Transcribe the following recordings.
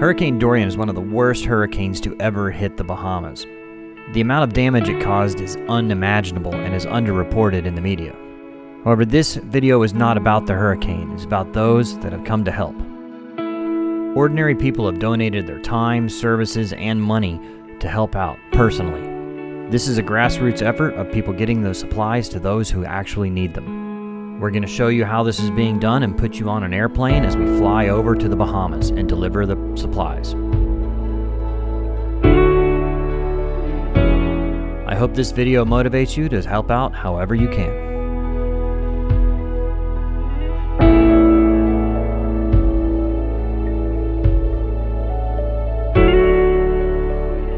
Hurricane Dorian is one of the worst hurricanes to ever hit the Bahamas. The amount of damage it caused is unimaginable and is underreported in the media. However, this video is not about the hurricane, it's about those that have come to help. Ordinary people have donated their time, services, and money to help out personally. This is a grassroots effort of people getting those supplies to those who actually need them. We're going to show you how this is being done and put you on an airplane as we fly over to the Bahamas and deliver the supplies. I hope this video motivates you to help out however you can.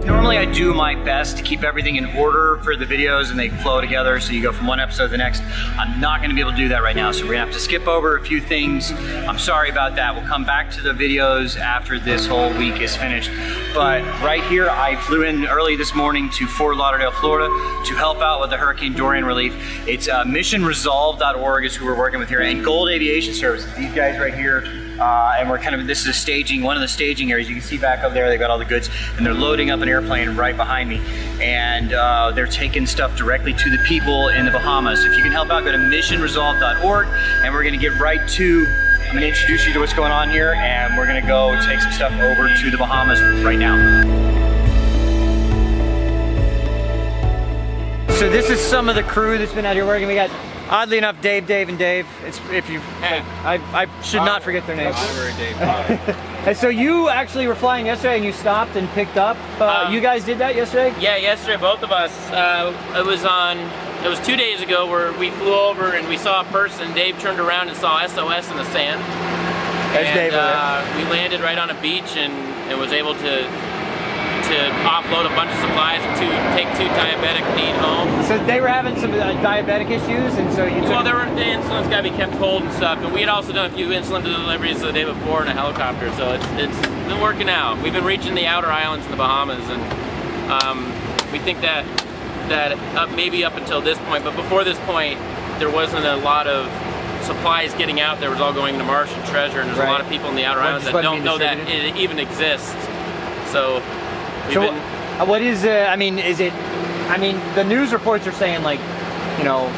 Normally I do my best to keep everything in order for the videos and they flow together so you go from one episode to the next. I'm not going to be able to do that right now, so we're going to have to skip over a few things. I'm sorry about that. We'll come back to the videos after this whole week is finished. But right here, I flew in early this morning to Fort Lauderdale, Florida to help out with the Hurricane Dorian relief. It's missionresolve.org is who we're working with here, and Gold Aviation Services. These guys right here. And we're kind of, this is a staging, one of the staging areas. You can see back up there, they've got all the goods, and they're loading up an airplane right behind me. And they're taking stuff directly to the people in the Bahamas. If you can help out, go to missionresolve.org, and we're gonna get right to, I'm gonna introduce you to what's going on here, and we're gonna go take some stuff over to the Bahamas right now. So this is some of the crew that's been out here working. We got, oddly enough, Dave, and Dave. It's, if you, I should not forget their names. And so you actually were flying yesterday and you stopped and picked up. You guys did that yesterday? Yeah, yesterday, both of us. It was 2 days ago where we flew over and we saw a person. Dave turned around and saw SOS in the sand. There's and, Dave over we landed right on a beach and was able to offload a bunch of supplies and take two diabetic need home. So they were having some diabetic issues, and so you took... Well, the insulin's got to be kept cold and stuff, and we had also done a few insulin deliveries the day before in a helicopter, so it's been working out. We've been reaching the outer islands in the Bahamas, and we think that maybe up until this point, but before this point, there wasn't a lot of supplies getting out. There was all going to Marsh and Treasure, and there's a lot of people in the outer islands that don't know that it even exists. So what is, I mean, the news reports are saying, like, you know,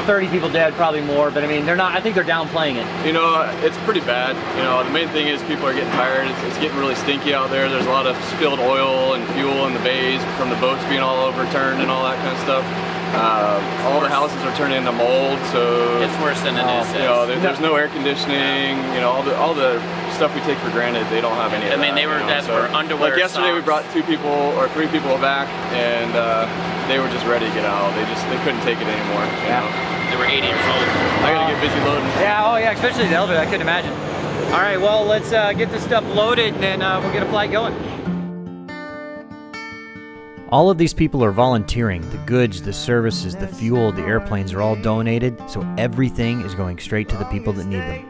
30 people dead, probably more, but I mean, they're not, I think they're downplaying it. You know, it's pretty bad. You know, the main thing is people are getting tired. It's getting really stinky out there. There's a lot of spilled oil and fuel in the bays from the boats being all overturned and all that kind of stuff. All the houses are turning into mold, so it's worse than it is. You know, there's no air conditioning. You know, all the stuff we take for granted, they don't have any of that. I mean, they were for underwear. Like yesterday, socks. we brought 2 people or 3 people back, and they were just ready to get out. They couldn't take it anymore. You know? They were 80 years old. I gotta get busy loading. Yeah, oh yeah, especially the elevator. I couldn't imagine. All right, well, let's get this stuff loaded, and then we'll get a flight going. All of these people are volunteering. The goods, the services, the fuel, the airplanes are all donated, so everything is going straight to the people that need them.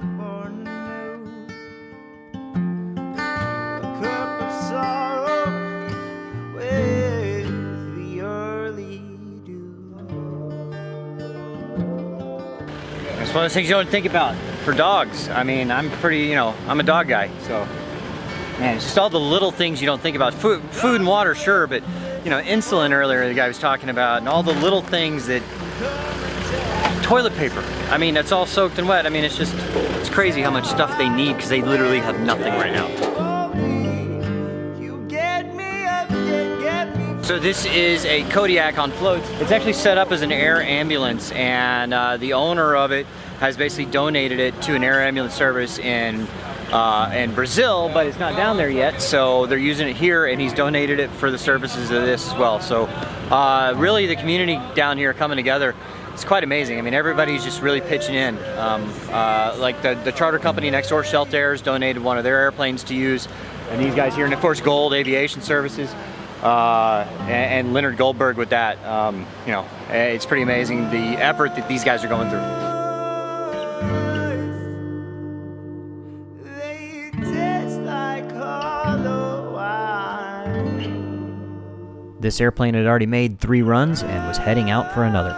It's one of those things you don't think about for dogs. I mean, I'm pretty, you know, I'm a dog guy, so man, it's just all the little things you don't think about. Food and water, sure, but you know, insulin earlier, the guy was talking about, and all the little things that, toilet paper. I mean, it's all soaked and wet. I mean, it's crazy how much stuff they need because they literally have nothing right now. So this is a Kodiak on floats. It's actually set up as an air ambulance, and the owner of it has basically donated it to an air ambulance service in Brazil, but it's not down there yet, so they're using it here, and he's donated it for the services of this as well. So really the community down here coming together, it's quite amazing. I mean, everybody's just really pitching in. Like the charter company next door, Sheltairs, donated one of their airplanes to use, and these guys here, and of course Gold Aviation Services, and Leonard Goldberg with that. You know, it's pretty amazing the effort that these guys are going through. This airplane had already made 3 runs and was heading out for another.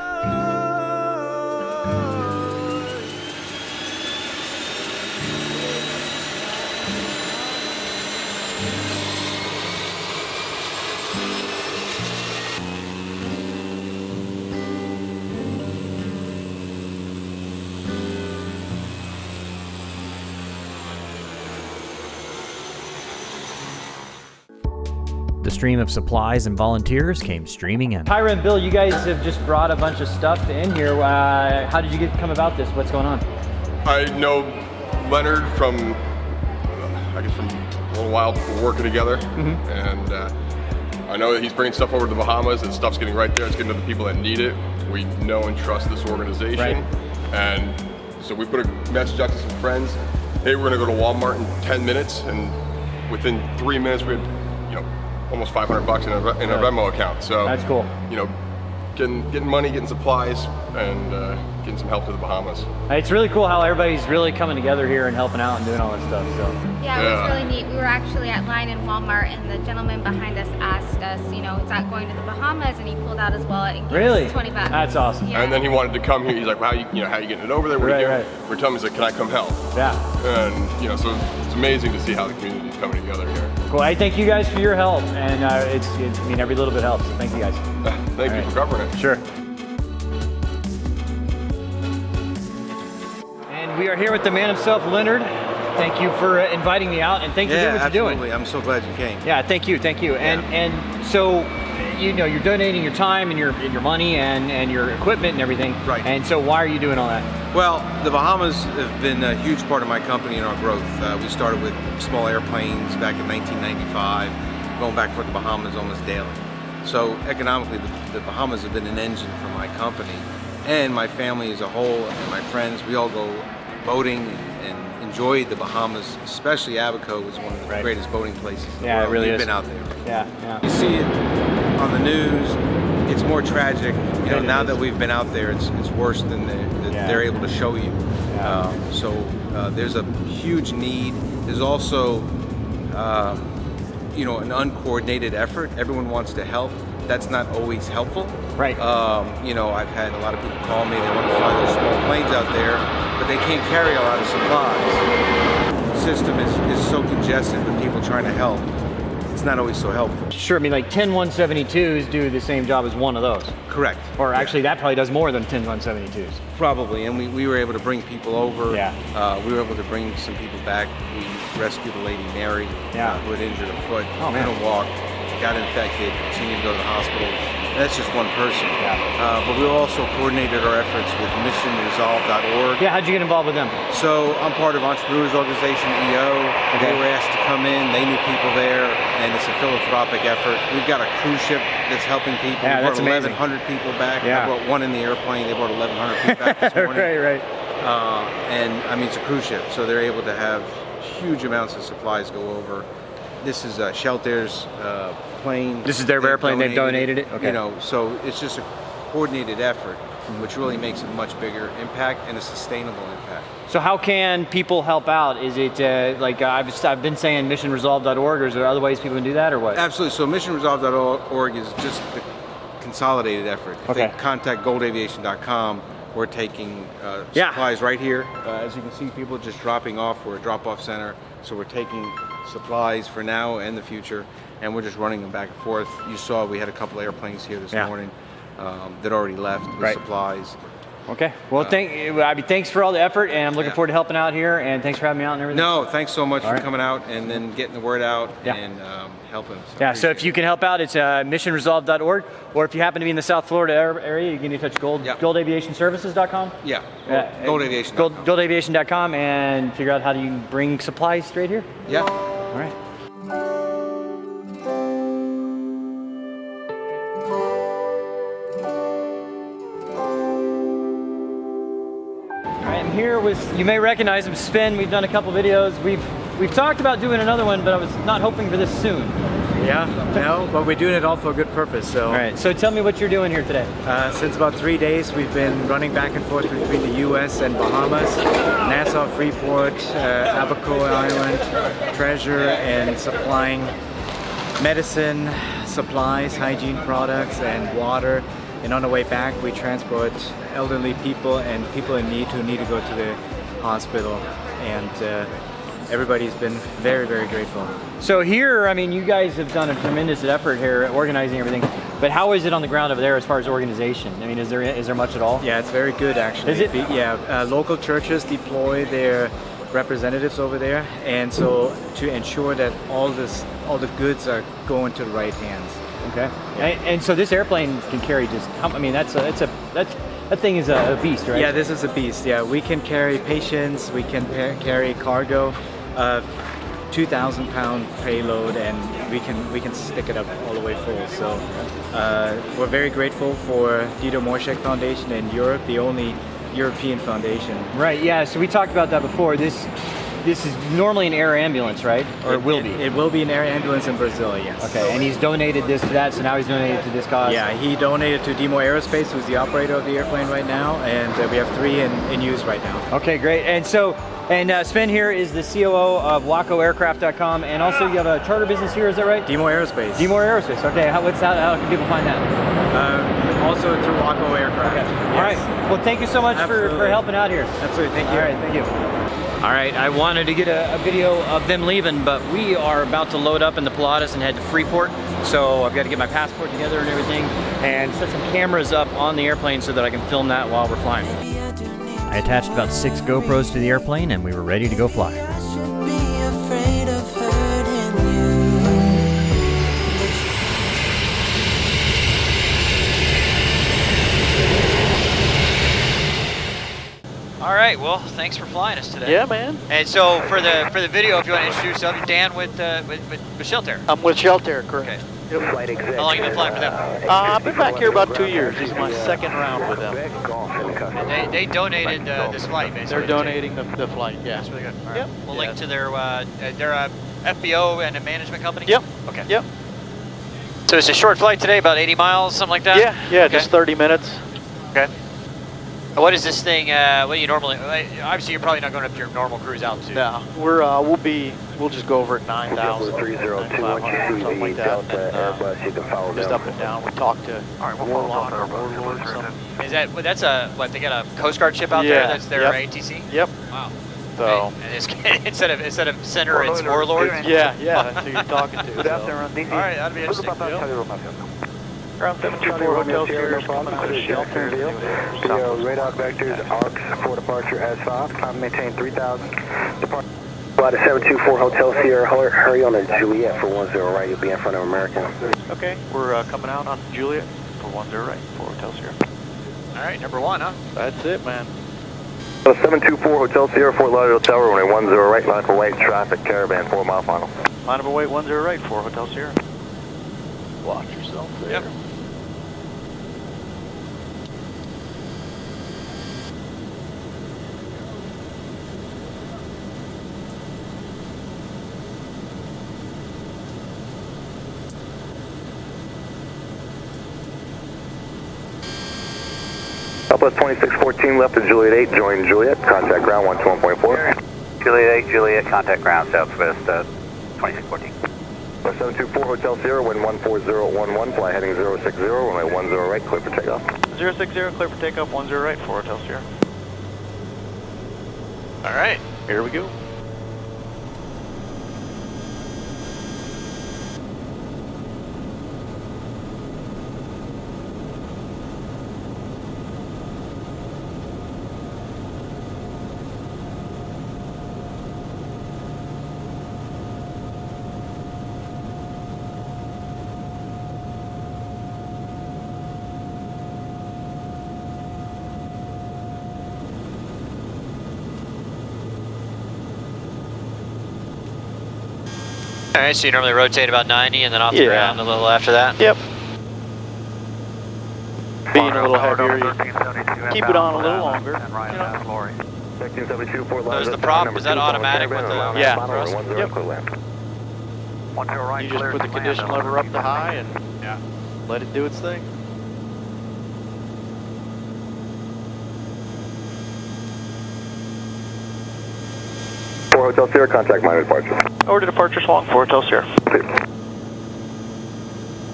The stream of supplies and volunteers came streaming in. Tyra and Bill, you guys have just brought a bunch of stuff in here. How did you come about this? What's going on? I know Leonard from, I guess from a little while before working together, and I know that he's bringing stuff over to the Bahamas, and stuff's getting right there. It's getting to the people that need it. We know and trust this organization, and so we put a message out to some friends. Hey, we're gonna go to Walmart in 10 minutes, and within 3 minutes we had, almost $500 in a Venmo account. So that's cool. Getting money, getting supplies, and getting some help to the Bahamas. It's really cool how everybody's really coming together here and helping out and doing all this stuff. So yeah, it was really neat. We were actually at line in Walmart, and the gentleman behind us asked us, is that going to the Bahamas? And he pulled out his wallet and gave us 20 bucks. That's awesome. Yeah. And then he wanted to come here. He's like, well, how you getting it over there? What are you doing? We're telling him, he's like, can I come help? Yeah. And so it's amazing to see how the community is coming together here. Cool. I thank you guys for your help, and every little bit helps. So thank you guys. Thank you for covering it. Sure. And we are here with the man himself, Leonard. Thank you for inviting me out, and thank you for doing what you're doing. I'm so glad you came. Yeah, thank you. Yeah. And so, you're donating your time and your money and your equipment and everything. Right. And so, why are you doing all that? Well, the Bahamas have been a huge part of my company and our growth. We started with small airplanes back in 1995, going back for the Bahamas almost daily. So economically, the Bahamas have been an engine for my company, and my family as a whole, and my friends. We all go boating and enjoy the Bahamas, especially Abaco was one of the greatest boating places in the world. It really We've is. been out there. Yeah. You see it on the news. It's more tragic. Now that we've been out there, it's worse than they're able to show you. Yeah. So there's a huge need. There's also an uncoordinated effort. Everyone wants to help. That's not always helpful. Right. I've had a lot of people call me. They want to fly those small planes out there, but they can't carry a lot of supplies. The system is so congested with people trying to help. It's not always so helpful. Sure. I mean, like 10 172s do the same job as one of those. Correct. Or actually, that probably does more than 10 172s. Probably, and we were able to bring people over. Yeah. We were able to bring some people back. We rescued a lady, Mary, who had injured her foot. Oh, man. Couldn't walk, got infected. She needed to go to the hospital. That's just one person. Yeah. But we also coordinated our efforts with missionresolve.org. Yeah, how'd you get involved with them? So I'm part of Entrepreneurs Organization, EO. Okay. They were asked to come in. They knew people there, and it's a philanthropic effort. We've got a cruise ship that's helping people. Yeah, we that's brought amazing. 1,100 people back. Yeah. I brought one in the airplane. They brought 1,100 people back this morning. Right. And I mean, it's a cruise ship, so they're able to have huge amounts of supplies go over. This is Shelter's plane. This is their airplane. They've donated it. Okay. So it's just a coordinated effort, which really makes a much bigger impact and a sustainable impact. So how can people help out? Is it I've been saying missionresolve.org, or is there other ways people can do that, or what? Absolutely. So missionresolve.org is just the consolidated effort. If they contact goldaviation.com, we're taking supplies right here. As you can see, people just dropping off. We're a drop-off center, so we're taking supplies for now and the future, and we're just running them back and forth. You saw we had a couple airplanes here this morning that already left with supplies. Okay. Well, thanks for all the effort, and I'm looking forward to helping out here, and thanks for having me out and everything. No, thanks so much for coming out and then getting the word out and helping us. So if you can help out, it's missionresolve.org, or if you happen to be in the South Florida area, you can get in touch goldaviationservices.com. Yeah, goldaviation.com. Goldaviation.com, and figure out how do you bring supplies straight here. Yeah. All right. I'm here with, you may recognize him, Spin. We've done a couple videos. We've talked about doing another one, but I was not hoping for this soon. Yeah, no, but we're doing it all for a good purpose. So. All right, so tell me what you're doing here today. Since about 3 days, we've been running back and forth between the U.S. and Bahamas, Nassau, Freeport, Abaco Island, Treasure, and supplying medicine, supplies, hygiene products, and water. And on the way back, we transport elderly people and people in need who need to go to the hospital. And everybody's been very, very grateful. So here, I mean, you guys have done a tremendous effort here organizing everything, but how is it on the ground over there as far as organization? I mean, is there much at all? Yeah, it's very good actually. Is it? Yeah, local churches deploy their representatives over there, and so to ensure that all the goods are going to the right hands. Okay. And so this airplane can carry just how? I mean, that thing is a beast, right? Yeah, this is a beast. Yeah, we can carry patients, we can carry cargo, 2,000 pound payload, and we can stick it up all the way full. So we're very grateful for Dieter Morschek Foundation in Europe, the only European foundation. Right. Yeah. So we talked about that before. This is normally an air ambulance, right? Or it will be? It will be an air ambulance in Brazil, yes. Okay, and he's donated this to that, so now he's donated to this cause? Yeah, he donated to Demo Aerospace, who's the operator of the airplane right now, and we have 3 in use right now. Okay, great. And so, Sven here is the COO of WacoAircraft.com, and also you have a charter business here, is that right? Demo Aerospace. Demo Aerospace, okay. How can people find that? Also through Waco Aircraft. Okay. Yes. All right, well thank you so much for helping out here. Absolutely, thank you. All right, thank you. All right, I wanted to get a video of them leaving, but we are about to load up in the Pilatus and head to Freeport. So I've got to get my passport together and everything and set some cameras up on the airplane so that I can film that while we're flying. I attached about 6 GoPros to the airplane and we were ready to go fly. All right, well, thanks for flying us today. Yeah, man. And so for the video, if you want to introduce yourself, Dan with Shelter. I'm with Shelter, correct. Okay. Yep. How long have you been flying for them? I've been back here about 2 years. This is my 2nd round with them. And they donated this flight, basically. They're donating the flight, yeah. That's really good. All right. Yep. We'll link to their FBO and a management company? Yep. Okay. Yep. So it's a short flight today, about 80 miles, something like that? Yeah, okay. Just 30 minutes. Okay. What is this thing, what do you normally, obviously you're probably not going up to your normal cruise altitude. No, we'll just go over at 9,000, 9,500 or something like that, and just up and down. We talk to Warlock or something. Is that, that's they got a Coast Guard ship out there, that's their ATC? Yep. Wow. So and it's, instead of center, it's Warlord? Yeah, that's who you're talking to. All right, that'd be interesting. Ground 724 Hotel Sierra coming out of Shelter. Radar vectors, ARCs for departure as 5. Climb maintain 3,000. Departure. Flight 724 Hotel Sierra, hurry on to Juliet for 10 right. You'll be in front of American. Okay, we're coming out on Juliet for 10 right for Hotel Sierra. All right, number 1, huh? That's it, man. 724 Hotel Sierra, Fort Lauderdale Tower, runway 10 right. Line for white traffic, caravan, 4 mile final. Line of await 10 right for Hotel Sierra. Watch yourself there. Yep. Southwest 2614 left to Juliet 8, join Juliet, contact ground 121.4. Juliet 8, Juliet, contact ground southwest 2614. 724 Hotel Sierra, wind 14011, fly heading 060, runway 10 right, clear for takeoff. 060, clear for takeoff, 10 right for Hotel Sierra. All right. Here we go. All right, so you normally rotate about 90 and then off the ground a little after that? Yep. Being a little heavier, you keep it on a little longer. You know. So is the prop, is that automatic with the thrust? Yep. You just put the condition lever up to high and let it do its thing. Hotel Sierra, contact minor departure. Over to departure swung for Hotel Sierra.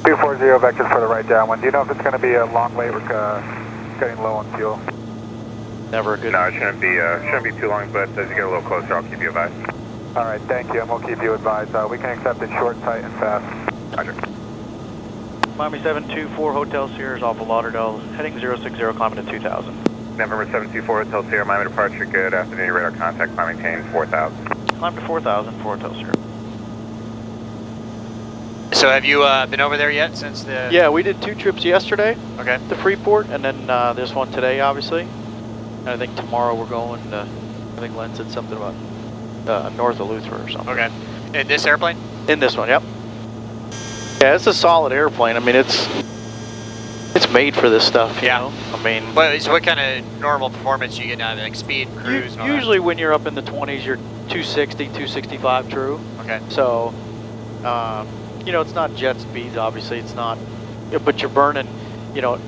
240 vectors for the right downwind. Do you know if it's going to be a long wait? We're getting low on fuel. Never a good. No, it shouldn't be too long, but as you get a little closer, I'll keep you advised. All right, thank you, and we'll keep you advised. We can accept it short, tight, and fast. Roger. Miami 724 Hotel Sierra is off of Lauderdale, heading 060, climbing to 2000. November 724 Hotel Sierra, Miami departure, good afternoon, radar contact, climb maintain 4,000. Climb to 4,000 for Hotel Sierra. So have you been over there yet since the... Yeah, we did 2 trips yesterday Okay. to Freeport, and then this one today, obviously. And I think tomorrow we're going, I think Len said something about north of Luther or something. Okay. In this airplane? In this one, yep. Yeah, it's a solid airplane. I mean, it's made for this stuff, you know? I mean... So what kind of normal performance you get out of it, like speed, cruise, and all usually when you're up in the 20s, you're 260, 265 true. Okay. So, you know, it's not jet speeds, obviously. It's not... But you're burning, you know...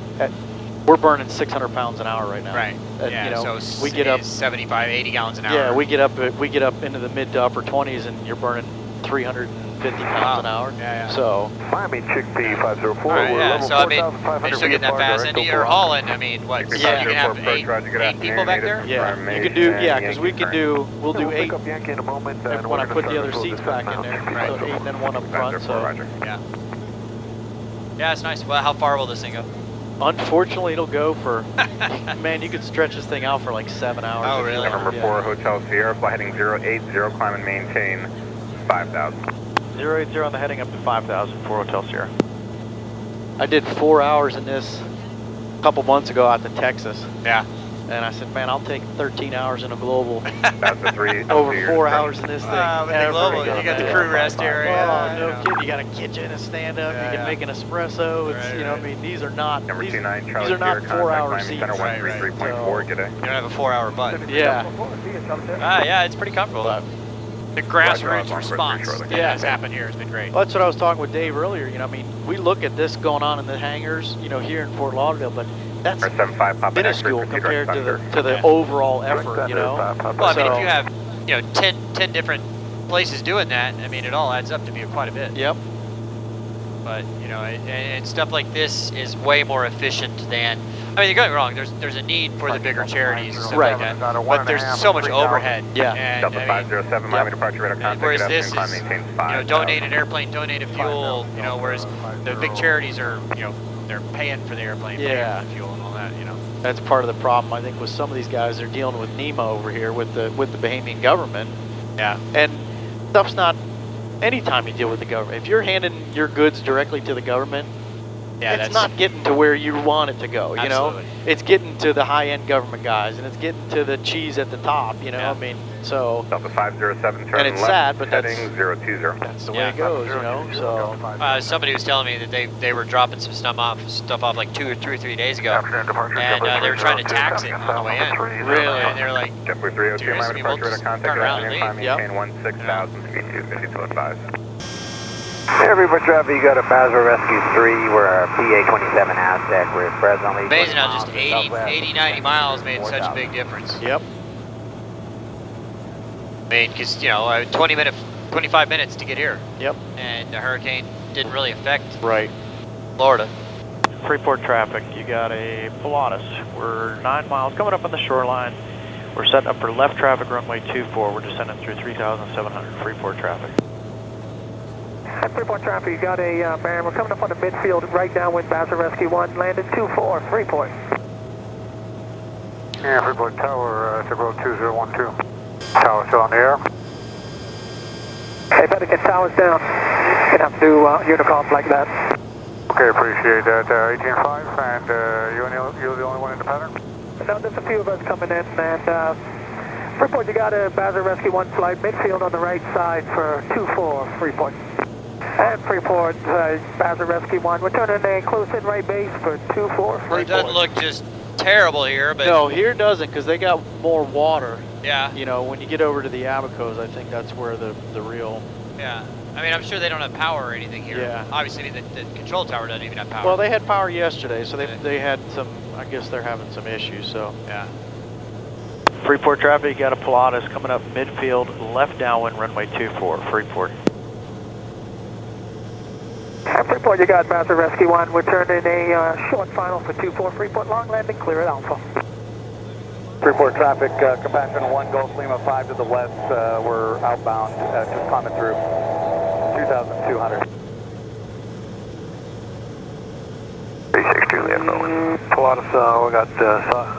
we're burning 600 pounds an hour right now. Right. You know, so we get up 75, 80 gallons an hour. Yeah, we get up into the mid to upper 20s, and you're burning 350 pounds an hour. Yeah. So Miami Chick-fil-A 504. All right, We're yeah. level So I mean, 4,500 you're still getting that feet fast, apart, and you're hauling. I mean, what? So Yeah. you can have eight people back there. yeah, you can do because we can do we'll do 8 pick up Yankee in a moment. and when I put the other seats back in there, so 8 and then 1 up front. So Yeah. Yeah, it's nice. Well, how far will this thing go? unfortunately, it'll go for man. You could stretch this thing out for like 7 hours. Oh, really? Number 4 Hotel Sierra, fly heading 080, climb and maintain 5,000. 080 on the heading up to 5,000 for Hotel Sierra. I did 4 hours in this a couple months ago out to Texas. Yeah. And I said, man, I'll take 13 hours in a global That's the 3. over 4 hours in this thing. With the global, you got the crew rest area. Oh, no kidding. You got a kitchen, a stand-up. You can make an espresso. It's you know, I mean, these are not Number these, 29 these Charlie are not Sierra, 4-hour contact seats. climbing center 133.4 today. You don't have a 4-hour butt. Yeah. Yeah, it's pretty comfortable. The grassroots response that has happened here has been great. Well, that's what I was talking with Dave earlier. You know, I mean, we look at this going on in the hangars, you know, here in Fort Lauderdale, but that's Or 75 Papa minuscule X-ray, compared to Thunder. the overall effort, you know. Well, I mean, if you have, 10 different places doing that, I mean, it all adds up to be quite a bit. Yep. But, and stuff like this is way more efficient than, I mean, don't get me wrong, there's a need for the bigger charities and stuff like that, but there's so much overhead. Yeah. And, Delta I mean, 507, Miami departure radar contact, whereas good this afternoon, is, climb maintain 5,000. donate an airplane, donate a fuel, whereas the big charities are, they're paying for the airplane, Yeah. paying for the fuel and all that, That's part of the problem, I think, with some of these guys. They're dealing with NEMA over here with the Bahamian government. Yeah. And stuff's not. Anytime you deal with the government, if you're handing your goods directly to the government, it's not getting to where you want it to go. You know, it's getting to the high-end government guys, and it's getting to the cheese at the top. You know, I mean, so. Delta 507, turn and it's left, sad, but heading that's 020. That's the way it goes. You know, so. Somebody was telling me that they were dropping some stuff off like 2 or 3 days ago, and they were trying to tax it on the way in. Really? And they're like, JetBlue 302, serious? Miami I mean, we'll departure radar just contact, turn good around and afternoon, leave. climb maintain 16,000, speed 250 till advised. Everybody traffic, you got a Basra Rescue 3. We're a PA-27 Aztec. We're presently... amazing how just 80, 90 miles made such a big difference. Yep. I mean, because, 25 minutes to get here. Yep. And the hurricane didn't really affect Right. Florida. Freeport traffic, you got a Pilatus. We're 9 miles coming up on the shoreline. We're setting up for left traffic runway 24. We're descending through 3,700 Freeport traffic. Freeport traffic, you got a Baron. We're coming up on the midfield right downwind Basra Rescue 1. Landed 24, Freeport. Yeah, Freeport Tower, to road 2012. Tower still on the air. Hey, better get towers down. Gonna have to do unicoms like that. Okay, appreciate that. 18.5, and you're the only one in the pattern? No, there's a few of us coming in, and Freeport, you got a Basra Rescue 1 flight, midfield on the right side for 24, Freeport. And Freeport, Basra Rescue 1, we're turning a close-in right base for 24, Freeport. Well, it doesn't look just terrible here, but... No, here doesn't, because they got more water. Yeah. You know, when you get over to the Abacos, I think that's where the real... Yeah. I mean, I'm sure they don't have power or anything here. Yeah. Obviously, the control tower doesn't even have power. Well, they had power yesterday, so they had some, I guess they're having some issues, so. Yeah. Freeport traffic, you got a Pilatus coming up midfield, left downwind runway 24, Freeport. At Freeport, you got Basra Rescue 1. We're turning a short final for 24, Freeport, long landing, clear at Alpha. Freeport traffic, compassion 1, Gulf Lima 5 to the west. We're outbound, just climbing through 2,200. 36 Juliet, Bowen. Pilatus, we got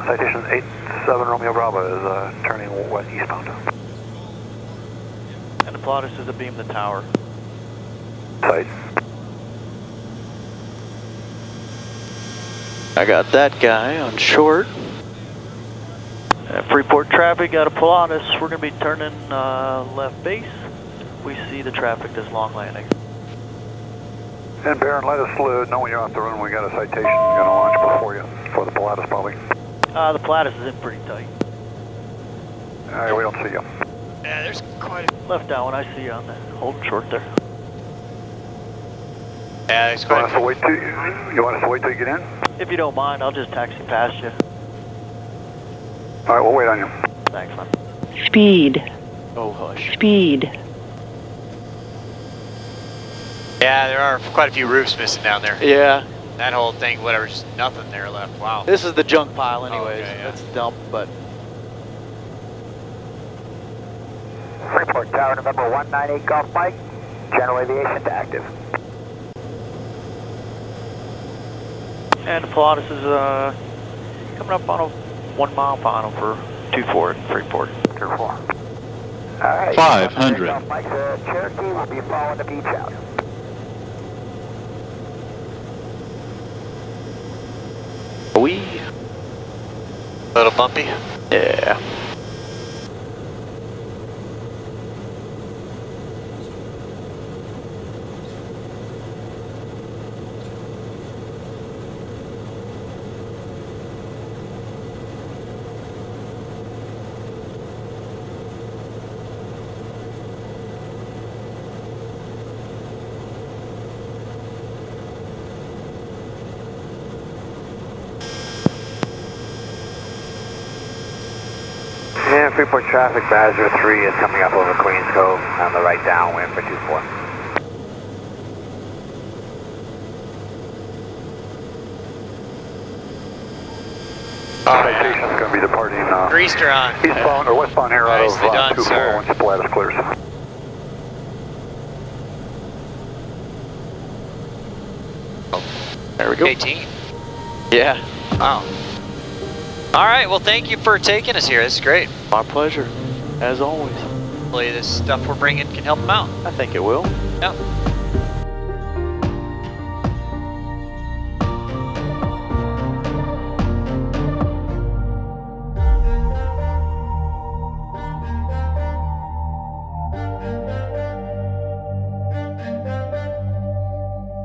citation 87 Romeo Bravo is turning west eastbound. And the Pilatus is abeam the tower. Sight. I got that guy on short. Freeport traffic out of Pilatus. We're going to be turning left base. We see the traffic as long landing. And Baron, let us know when you're off the run. We got a citation going to launch before you for the Pilatus probably. The Pilatus is in pretty tight. All right, we don't see you. Yeah, there's quite a... Left down when I see you on that. Holding short there. Yeah, there's quite You want us to wait till you get in? If you don't mind, I'll just taxi past you. All right, we'll wait on you. Thanks, man. Speed. Oh, hush. Speed. Yeah, there are quite a few roofs missing down there. Yeah. That whole thing, whatever, just nothing there left. Wow. This is the junk pile anyways. Okay, yeah. That's the dump, but... Freeport Tower, November 198 Golf Mike. General aviation to active. And the Pilatus is coming up on a 1 mile final for 2-4 at Freeport. 2-4. All right. 500. Golf Mike, Cherokee will be following the beach out. We A little bumpy. Yeah. And Freeport traffic, Badger 3 is coming up over Queens Cove on the right downwind for 2-4. Citation's going to be departing Greaster on. eastbound or westbound here out Nicely done, of 2-4 sir. once the Pilatus clears. There we go. 18. Yeah. Wow. All right, well, thank you for taking us here. This is great. My pleasure, as always. Hopefully this stuff we're bringing can help them out. I think it will. Yep.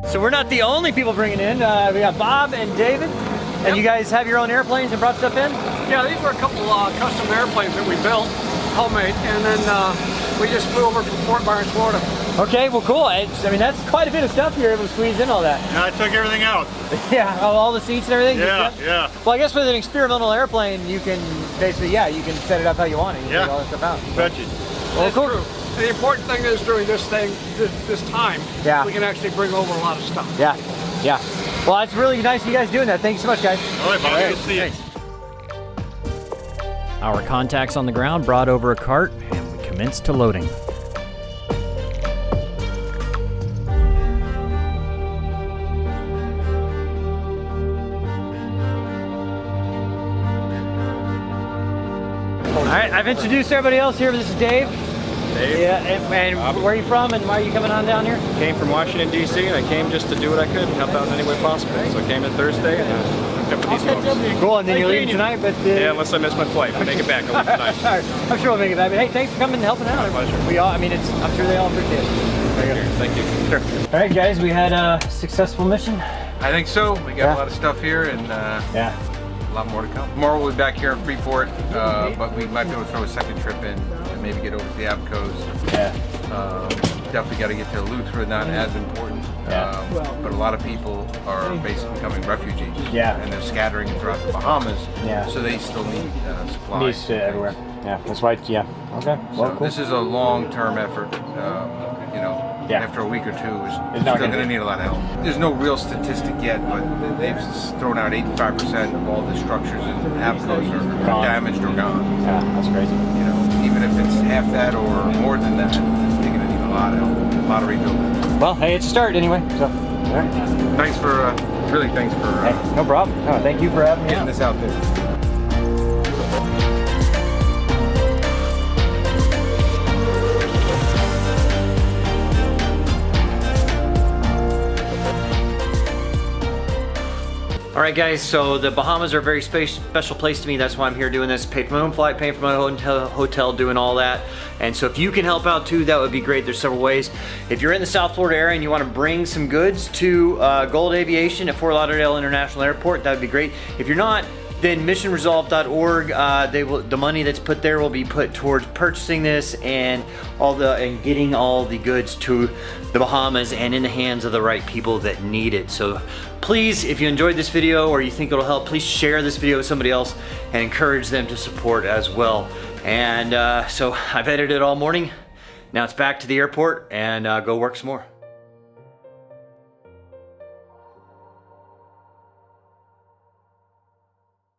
So we're not the only people bringing in. We got Bob and David. And you guys have your own airplanes and brought stuff in? Yeah, these were a couple custom airplanes that we built, homemade, and then we just flew over from Fort Myers, Florida. Okay, well, cool. I mean, that's quite a bit of stuff you're able to squeeze in all that. Yeah, I took everything out. Yeah, all the seats and everything? Yeah, yeah. Well, I guess with an experimental airplane, you can basically, you can set it up how you want it. You can take all that stuff out. Betcha. Well, That's cool. true. And the important thing is during this thing, this time, we can actually bring over a lot of stuff. Yeah, yeah. Well, it's really nice of you guys doing that. Thank you so much, guys. All right, Bobby, good to see you. Our contacts on the ground brought over a cart and we commenced to loading. All right, I've introduced everybody else here. This is Dave. Dave. Yeah, and where are you from and why are you coming on down here? Came from Washington, D.C., and I came just to do what I could and help out in any way possible. So I came in Thursday and hooked up with these folks. Cool, and then you're leaving tonight, but... Yeah, unless I miss my flight. If I make it back, I'll leave tonight. All right, I'm sure we'll make it back. But hey, thanks for coming and helping out. My pleasure. We all, I mean, I'm sure they all appreciate it. Thank you. Sure. All right, guys, we had a successful mission. I think so. We got a lot of stuff here and yeah, a lot more to come. Tomorrow we'll be back here in Freeport, but we might be able to throw a second trip in and maybe get over to the Abacos. Yeah. Definitely got to get to Eleuthera, not as important. But a lot of people are basically becoming refugees. Yeah. And they're scattering throughout the Bahamas. Yeah. So they still need supplies. Needs everywhere. Yeah, that's why, Okay, well, So cool. this is a long-term effort. After a week or two, it's still going to need a lot of help. There's no real statistic yet, but they've thrown out 85% of all the structures in Abacos are damaged or gone. Yeah, that's crazy. You know, even if it's half that or more than that, they're going to need a lot of help, a lot of rebuilding. Well, hey, it's a start anyway. So, all right. Thanks for really thanks for no problem. No, thank you for having me getting out. this out there. All right, guys, so the Bahamas are a very special place to me. That's why I'm here doing this. Paid for my own flight, paying for my own hotel, doing all that. And so if you can help out too, that would be great. There's several ways. If you're in the South Florida area and you want to bring some goods to Gold Aviation at Fort Lauderdale International Airport, that would be great. If you're not, then missionresolve.org, the money that's put there will be put towards purchasing this and getting all the goods to the Bahamas and in the hands of the right people that need it. So please, if you enjoyed this video or you think it'll help, please share this video with somebody else and encourage them to support as well. And so I've edited all morning. Now it's back to the airport and go work some more.